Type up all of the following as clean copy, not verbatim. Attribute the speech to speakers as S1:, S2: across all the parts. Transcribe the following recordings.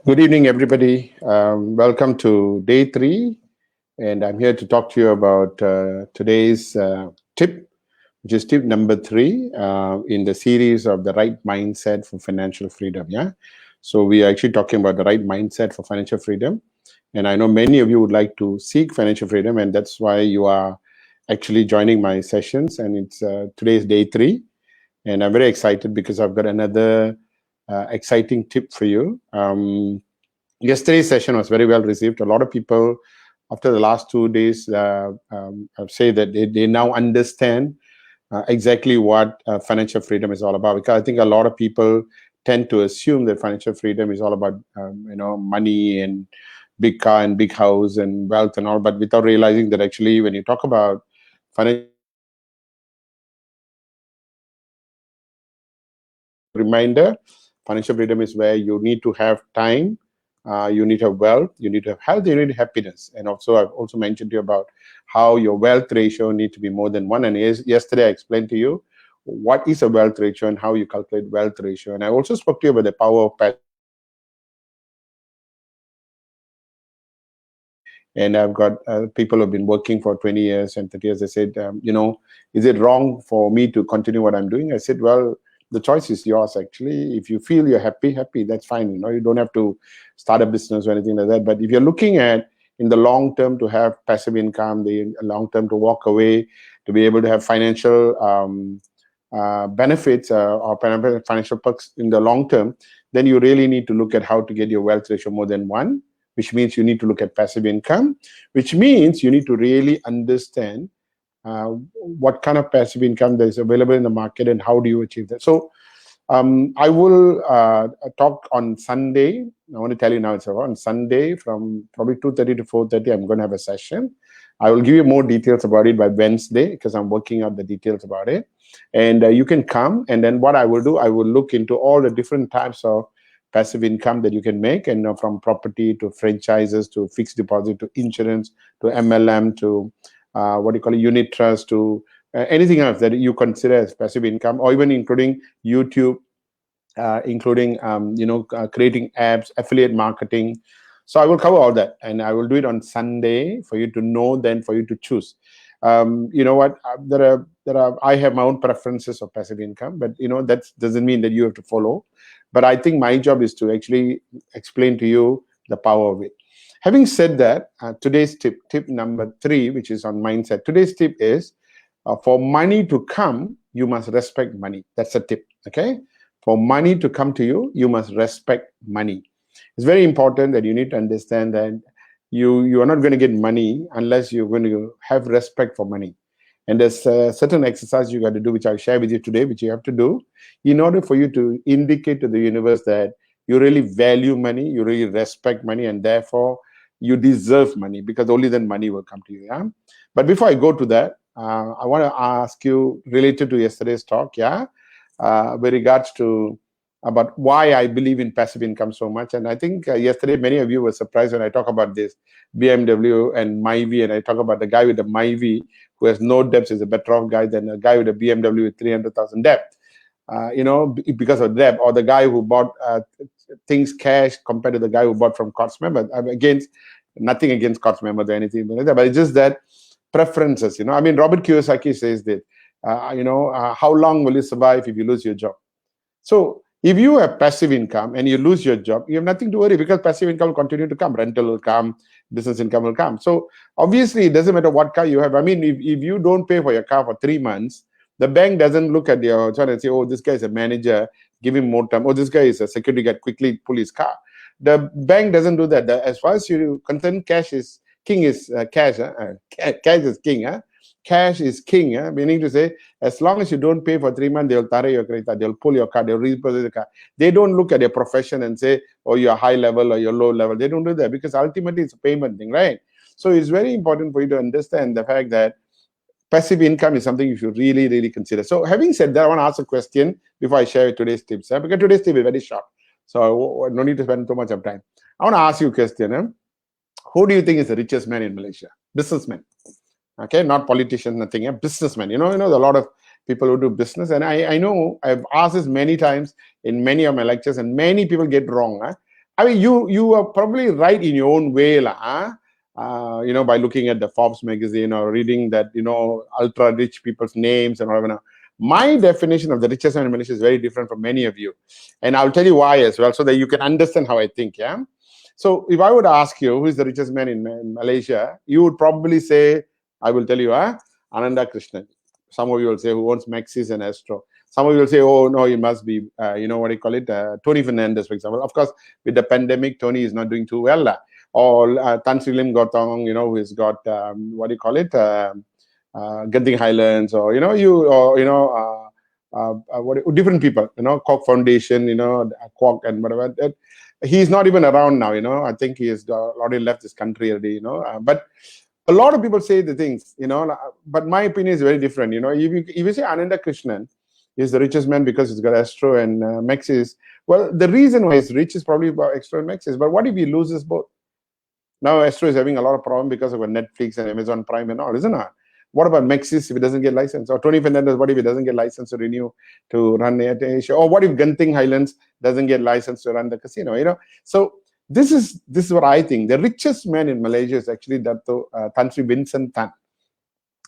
S1: Good evening, everybody. Welcome to day three, and I'm here to talk to you about today's tip, which is tip number three in the series of the right mindset for financial freedom. Yeah, so we are actually talking about the right mindset for financial freedom, and I know many of you would like to seek financial freedom, and that's why you are actually joining my sessions. And it's today's day three, and I'm very excited because I've got another exciting tip for you. Yesterday's session was very well received. A lot of people, after the last 2 days, say that they now understand exactly what financial freedom is all about. Because I think a lot of people tend to assume that financial freedom is all about money and big car and big house and wealth and all, but without realizing that actually when you talk about financial reminder, financial freedom is where you need to have time, you need to have wealth, you need to have health, you need happiness. And also, I've also mentioned to you about how your wealth ratio needs to be more than one. And yesterday, I explained to you what is a wealth ratio and how you calculate wealth ratio. And I also spoke to you about the power of passive. And I've got people who have been working for 20 years and 30 years. They said, is it wrong for me to continue what I'm doing? I said, well, the choice is yours, actually. If you feel you're happy, that's fine. You don't have to start a business or anything like that. But if you're looking at in the long term to have passive income, the long term to walk away, to be able to have financial benefits or financial perks in the long term, then you really need to look at how to get your wealth ratio more than one, which means you need to look at passive income, which means you need to really understand what kind of passive income that is available in the market and how do you achieve that. So I will talk on Sunday. I want to tell you now it's on Sunday from probably 2:30 to 4:30. I'm going to have a session. I will give you more details about it by Wednesday because I'm working out the details about it. And you can come. And then what I will do, I will look into all the different types of passive income that you can make, and from property to franchises to fixed deposit to insurance to MLM to what do you call it, unit trust to anything else that you consider as passive income, or even including YouTube, including creating apps, affiliate marketing. So I will cover all that, and I will do it on Sunday for you to know, then for you to choose. You know what? There are. I have my own preferences of passive income, but that doesn't mean that you have to follow. But I think my job is to actually explain to you the power of it. Having said that, today's tip number three, which is on mindset. Today's tip is for money to come, you must respect money. That's a tip. Okay. For money to come to you, you must respect money. It's very important that you need to understand that you are not going to get money unless you're going to have respect for money. And there's a certain exercise you got to do, which I'll share with you today, which you have to do in order for you to indicate to the universe that you really value money, you really respect money, and therefore you deserve money, because only then money will come to you. Yeah. But before I go to that, I want to ask you, related to yesterday's talk, with regards to about why I believe in passive income so much. And I think yesterday many of you were surprised when I talk about this BMW and MyV, and I talk about the guy with the MyV who has no debts is a better off guy than a guy with a BMW with 300,000 debt. Because of debt, or the guy who bought things cash compared to the guy who bought from Cots Member. I'm against nothing against Cots Member or anything like that, but it's just that preferences. I mean, Robert Kiyosaki says that how long will you survive if you lose your job? So if you have passive income and you lose your job, you have nothing to worry, because passive income will continue to come. Rental will come, business income will come. So obviously, it doesn't matter what car you have. I mean, if you don't pay for your car for 3 months, the bank doesn't look at your chart and say, oh, this guy is a manager, give him more time. Oh, this guy is a security guard, quickly pull his car. The bank doesn't do that. As far as you concerned, cash is king. Cash is king. Cash is king. Meaning to say, as long as you don't pay for 3 months, they'll tare your credit, they'll pull your car, they'll repossess the car. They don't look at your profession and say, oh, you're high level or you're low level. They don't do that, because ultimately it's a payment thing, right? So it's very important for you to understand the fact that passive income is something you should really, really consider. So having said that, I want to ask a question before I share today's tips, because today's tip is very short. So no need to spend too much of time. I want to ask you a question. Who do you think is the richest man in Malaysia? Businessman. Okay, not politician, nothing. Businessman. A lot of people who do business, and I know I've asked this many times in many of my lectures, and many people get wrong. I mean, you are probably right in your own way, lah. Huh? By looking at the Forbes magazine or reading that, ultra rich people's names and whatever. My definition of the richest man in Malaysia is very different from many of you, and I'll tell you why as well, so that you can understand how I think. Yeah. So if I would ask you who is the richest man in Malaysia, you would probably say, I will tell you, Ananda Krishnan. Some of you will say who owns Maxis and Astro. Some of you will say, oh no, it must be, what do you call it, Tony Fernandez, for example. Of course, with the pandemic, Tony is not doing too well. Or Tan Sri Lim Gotong, who has got, what do you call it, Genting Highlands, or, different people, Koch Foundation, Kwok and whatever. He's not even around now, I think he has already left this country already, but a lot of people say the things, but my opinion is very different. If you say Ananda Krishnan is the richest man because he's got Astro and Maxis, well, the reason why he's rich is probably about Astro and Maxis. But what if he loses both? Now Astro is having a lot of problem because of Netflix and Amazon Prime and all, isn't it? What about Maxis if it doesn't get licensed? Or Tony Fernandez, what if he doesn't get licensed to renew to run Asia? Or what if Genting Highlands doesn't get licensed to run the casino? So this is what I think. The richest man in Malaysia is actually Tan Sri Vincent Tan.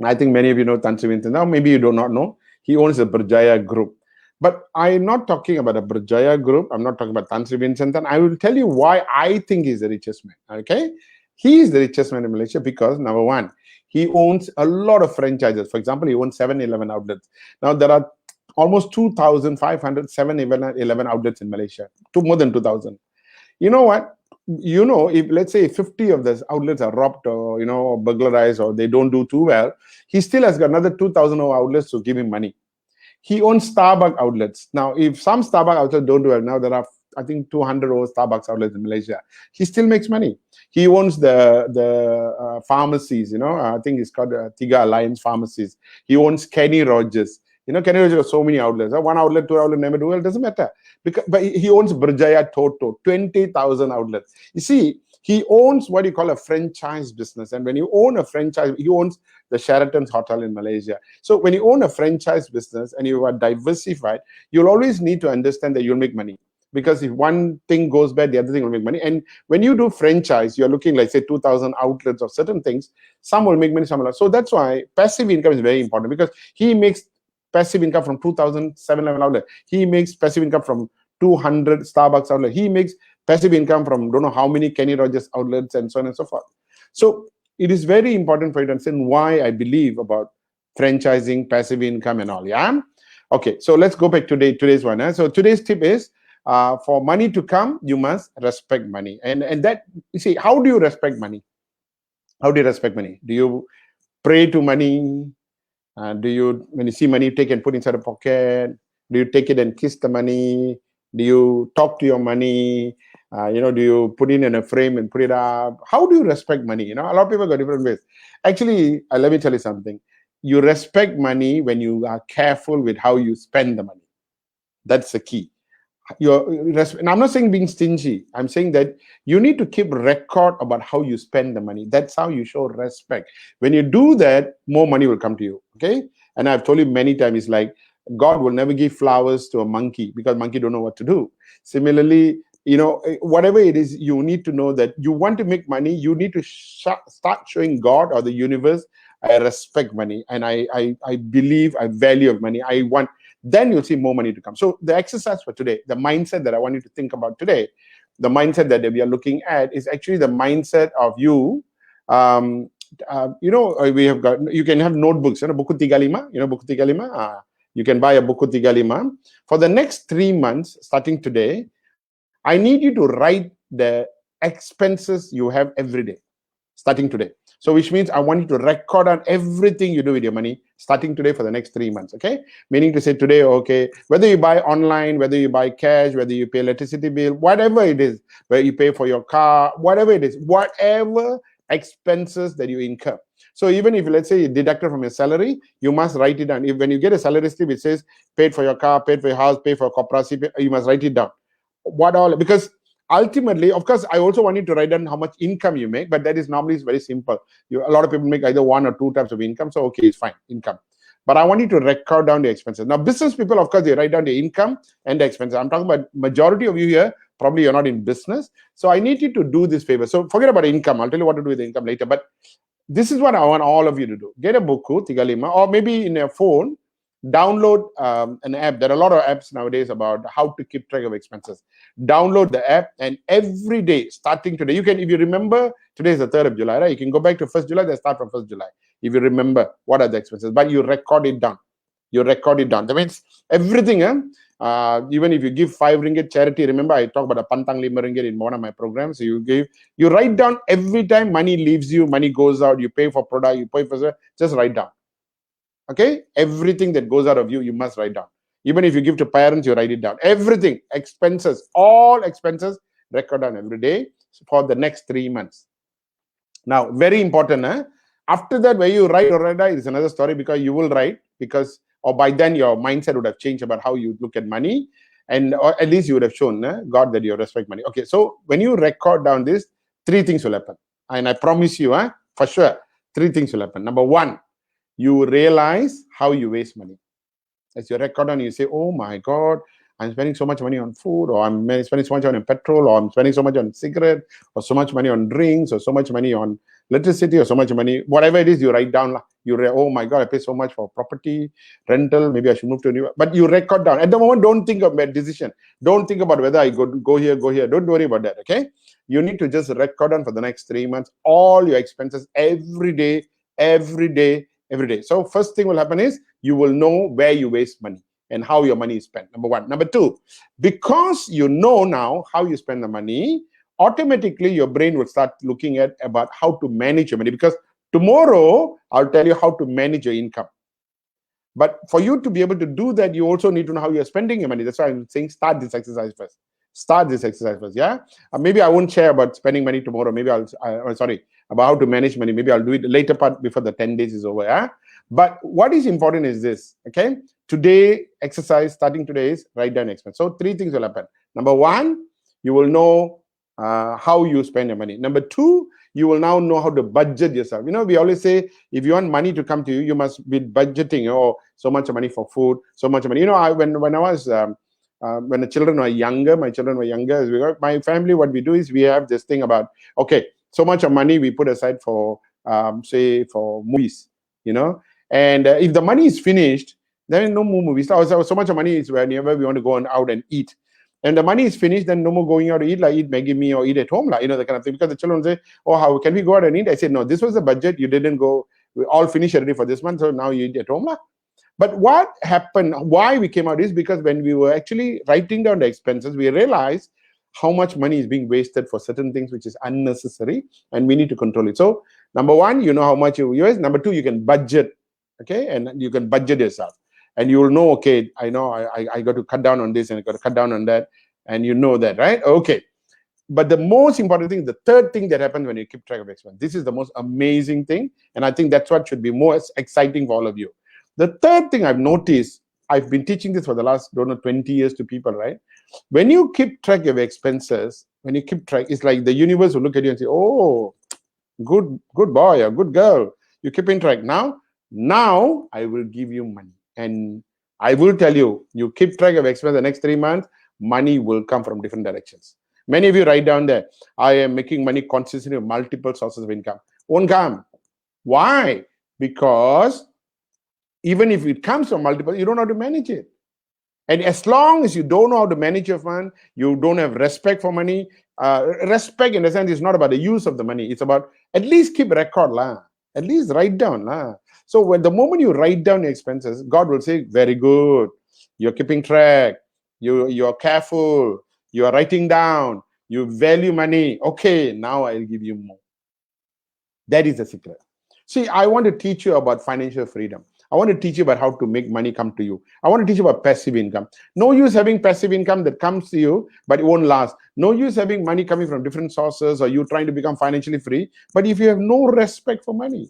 S1: I think many of you know Tan Sri Vincent. Now maybe you do not know. He owns the Berjaya Group. But I'm not talking about a Berjaya Group. I'm not talking about Tan Sri Vincent Tan. I will tell you why I think he's the richest man. Okay, he is the richest man in Malaysia because, number one, he owns a lot of franchises. For example, he owns 7-Eleven outlets. Now, there are almost 2,500 7-Eleven outlets in Malaysia, more than 2,000. You know what? If let's say 50 of those outlets are robbed or, burglarized or they don't do too well, he still has got another 2,000 outlets to give him money. He owns Starbucks outlets. Now, if some Starbucks outlets don't do well, now there are, I think, 200 over Starbucks outlets in Malaysia. He still makes money. He owns the pharmacies, I think it's called Tiga Alliance Pharmacies. He owns Kenny Rogers. Kenny Rogers has so many outlets. One outlet, two outlets, never do well, doesn't matter. But he owns Berjaya Toto, 20,000 outlets. You see, he owns what you call a franchise business. And when you own a franchise, he owns the Sheraton's Hotel in Malaysia. So when you own a franchise business and you are diversified, you'll always need to understand that you'll make money. Because if one thing goes bad, the other thing will make money. And when you do franchise, you're looking like, say, 2,000 outlets of certain things. Some will make money, some will not. So that's why passive income is very important, because he makes passive income from 2,000 7-Eleven outlets. He makes passive income from 200 Starbucks outlets. He makes passive income from don't know how many Kenny Rogers outlets and so on and so forth. So it is very important for you to understand why I believe about franchising, passive income and all. Yeah. Okay. So let's go back to today's one. So today's tip is, for money to come, you must respect money. And that, you see, how do you respect money? How do you respect money? Do you pray to money? Do you, when you see money, take and put inside a pocket? Do you take it and kiss the money? Do you talk to your money? Do you put it in a frame and put it up? How do you respect money? A lot of people got different ways. Actually, let me tell you something. You respect money when you are careful with how you spend the money. That's the key. And I'm not saying being stingy. I'm saying that you need to keep record about how you spend the money. That's how you show respect. When you do that, more money will come to you. Okay? And I've told you many times, it's like God will never give flowers to a monkey because monkey don't know what to do. Similarly, whatever it is, you need to know that you want to make money. You need to start showing God or the universe, I respect money, and I believe, I value money. I want. Then you'll see more money to come. So the exercise for today, the mindset that I want you to think about today, the mindset that we are looking at is actually the mindset of you. We have got, you can have notebooks, buku 35, buku 35. You can buy a buku 35. For the next 3 months, starting today, I need you to write the expenses you have every day, starting today. So which means I want you to record on everything you do with your money starting today for the next 3 months, okay? Meaning to say today, okay, whether you buy online, whether you buy cash, whether you pay electricity bill, whatever it is, whether you pay for your car, whatever it is, whatever expenses that you incur. So even if, let's say, you deduct it from your salary, you must write it down. If when you get a salary slip, it says paid for your car, paid for your house, paid for a cooperative, you must write it down. What all, because ultimately, of course, I also want you to write down how much income you make, but that is normally very simple. A lot of people make either 1 or 2 types of income, so okay, it's fine, income. But I want you to record down the expenses. Now, business people, of course, they write down the income and the expenses. I'm talking about majority of you here probably you're not in business. So I need you to do this favor. So forget about income. I'll tell you what to do with the income later. But this is what I want all of you to do. Get a buku, Tiga Lima, or maybe in your phone, download an app. There are a lot of apps nowadays about how to keep track of expenses. Download the app, and every day, starting today, you can, if you remember, today is the 3rd of July, right? You can go back to 1st July, then start from 1st July. If you remember what are the expenses, but you record it down. You record it down. That means everything, even if you give 5 ringgit charity, remember I talked about a pantang 5 ringgit in one of my programs. So you write down every time money leaves you, money goes out, you pay for product, you pay for, just write down. Okay, everything that goes out of you, you must write down. Even if you give to parents, you write it down. Everything, expenses, all expenses, record down every day for the next 3 months. Now, very important. After that, where you write or write is another story, because you will write, because or by then your mindset would have changed about how you look at money, and or at least you would have shown God that you respect money. Okay, so when you record down this, 3 things will happen, and I promise you, for sure, 3 things will happen. Number 1, you realize how you waste money. As you record down, you say, oh my God, I'm spending so much money on food, or I'm spending so much on petrol, or I'm spending so much on cigarette, or so much money on drinks, or so much money on electricity, or so much money, whatever it is, you write down. Oh my God, I pay so much for property, rental, maybe I should move to a new, but you record down. At the moment, don't think of that decision. Don't think about whether I go here. Don't worry about that, okay? You need to just record down for the next 3 months, all your expenses every day, every day, every day. So first thing will happen is you will know where you waste money and how your money is spent. Number 1. Number 2, because you know now how you spend the money, automatically your brain will start looking at about how to manage your money, because tomorrow I'll tell you how to manage your income. But for you to be able to do that, you also need to know how you're spending your money. That's why I'm saying start this exercise first. Start this exercise first, yeah? Maybe I won't share about spending money tomorrow. Maybe about how to manage money. Maybe I'll do it later part before the 10 days is over, yeah? But what is important is this, okay? Today, exercise, starting today, is write down expense. So 3 things will happen. Number 1, you will know how you spend your money. Number 2, you will now know how to budget yourself. You know, we always say, if you want money to come to you, you must be budgeting, or so much money for food, so much money. You know, when I was, when the children were younger, my children were younger, my family, what we do is we have this thing about, okay, so much of money we put aside for, say, for movies, you know, and if the money is finished, then no more movies. So much of money is whenever we want to go out and eat. And the money is finished, then no more going out to eat, like eat Maggi mee or eat at home, like, you know, that kind of thing. Because the children say, oh, how can we go out and eat? I said, no, this was the budget. You didn't go. We all finished already for this month, so now you eat at home. But what happened, why we came out is because when we were actually writing down the expenses, we realized how much money is being wasted for certain things which is unnecessary, and we need to control it. So number 1, you know how much you use. Number 2, you can budget, okay? And you can budget yourself. And you will know, okay, I know I got to cut down on this and I got to cut down on that. And you know that, right? Okay. But the most important thing, the 3rd thing that happens when you keep track of expense, this is the most amazing thing. And I think that's what should be more exciting for all of you. The 3rd thing I've noticed, I've been teaching this for the last, 20 years to people, right? When you keep track of expenses, when you keep track, it's like the universe will look at you and say, oh, good boy or good girl, you're keeping track. Now I will give you money. And I will tell you, you keep track of expense the next 3 months, money will come from different directions. Many of you write down there, I am making money consistently with multiple sources of income. Won't come. Why? Because even if it comes from multiple, you don't know how to manage it. And as long as you don't know how to manage your fund, you don't have respect for money. Respect in the sense is not about the use of the money. It's about at least keep record lah. At least write down lah. So when the moment you write down your expenses, God will say, very good. You're keeping track. You're careful. You are writing down. You value money. Okay, now I'll give you more. That is the secret. See, I want to teach you about financial freedom. I want to teach you about how to make money come to you. I want to teach you about passive income. No use having passive income that comes to you, but it won't last. No use having money coming from different sources, or you trying to become financially free, but if you have no respect for money.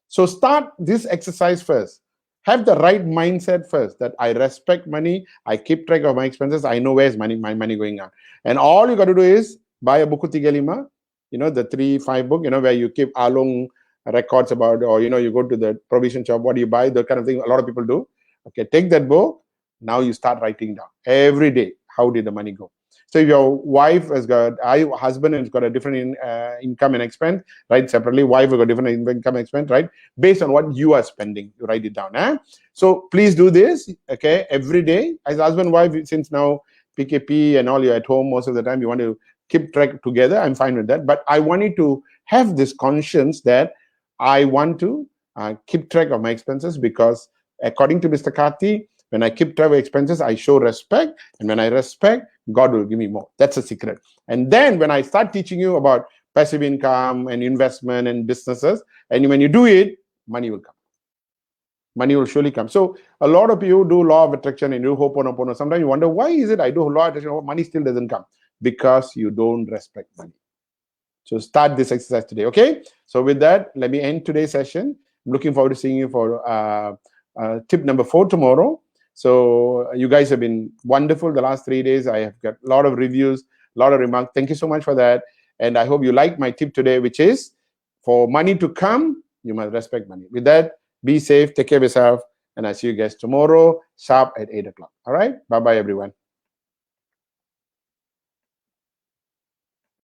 S1: So start this exercise first. Have the right mindset first, that I respect money, I keep track of my expenses, I know where's my money going on. And all you got to do is buy a buku 35, you know, the 3-5 book, you know, where you keep along records about, or, you know, you go to the provision shop, what do you buy, the kind of thing a lot of people do. Okay, take that book. Now you start writing down every day how did the money go. So if your wife has got, husband has got a different income and expense, right? Separately, wife has got different income and expense, right? Based on what you are spending, you write it down. So please do this, okay, every day. As husband, wife, since now PKP and all, you're at home most of the time, you want to keep track together. I'm fine with that. But I want you to have this conscience that I want to keep track of my expenses, because according to Mr. Karthi, when I keep track of expenses, I show respect. And when I respect, God will give me more. That's a secret. And then when I start teaching you about passive income and investment and businesses, and when you do it, money will come. Money will surely come. So a lot of you do law of attraction and you Ho'oponopono. Sometimes you wonder, why is it I do law of attraction, money still doesn't come? Because you don't respect money. So start this exercise today, okay? So with that, let me end today's session. I'm looking forward to seeing you for tip number 4 tomorrow. So you guys have been wonderful the last 3 days. I have got a lot of reviews, a lot of remarks. Thank you so much for that. And I hope you like my tip today, which is, for money to come, you must respect money. With that, be safe, take care of yourself, and I'll see you guys tomorrow, sharp at 8 o'clock. All right? Bye-bye, everyone.